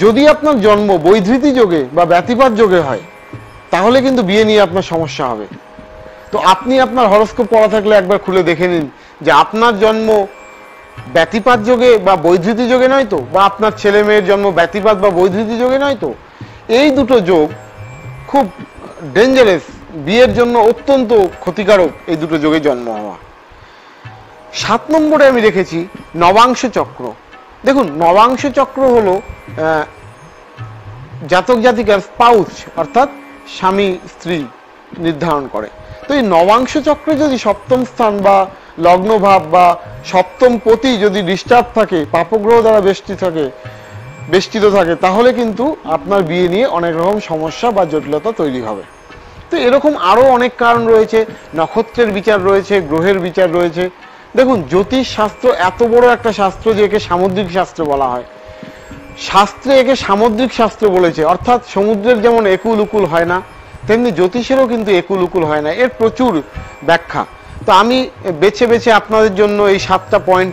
যদি আপনার জন্ম বৈধৃতি যোগে বা ব্যতিপাত যোগে হয় তাহলে কিন্তু বিয়ে নিয়ে আপনার সমস্যা হবে। তো আপনি আপনার হরস্কোপ পড়া থাকলে একবার খুলে দেখে নিন যে আপনার জন্ম ব্যতিপাত যোগে বা বৈধৃতি যোগে নয় তো, বা আপনার ছেলে মেয়ের জন্ম ব্যতিপাত বা বৈধৃতি যোগে নয় তো। এই দুটো যোগ খুব ডেঞ্জারাস, বিয়ের জন্য অত্যন্ত ক্ষতিকারক এই দুটো যোগে জন্ম হওয়া। 7 নম্বরে আমি রেখেছি নবাংশ চক্র। দেখুন, নবাংশ চক্র হলো জাতক জাতিকার স্পাউস অর্থাৎ স্বামী স্ত্রী নির্ধারণ করে। তো এই নবাংশ চক্রে যদি সপ্তম স্থান বা লগ্ন ভাব বা সপ্তম পতি যদি ডিস্টার্ব থাকে, পাপগ্রহ দ্বারা বেষ্টিত থাকে, তাহলে কিন্তু আপনার বিয়ে নিয়ে অনেক রকম সমস্যা বা জটিলতা তৈরি হবে। তো এরকম আরো অনেক কারণ রয়েছে, নক্ষত্রের বিচার রয়েছে, গ্রহের বিচার রয়েছে। দেখুন, জ্যোতিষ শাস্ত্র এত বড় একটা শাস্ত্র যে একে সামুদ্রিক শাস্ত্র বলা হয়। শাস্ত্রে একে সামুদ্রিক শাস্ত্র বলেছে, অর্থাৎ সমুদ্রের যেমন একুল উকুল হয় না, তেমনি জ্যোতিষেরও কিন্তু একুল উকুল হয় না, এর প্রচুর ব্যাখ্যা। তো আমি বেছে বেছে আপনাদের জন্য এই 7টা পয়েন্ট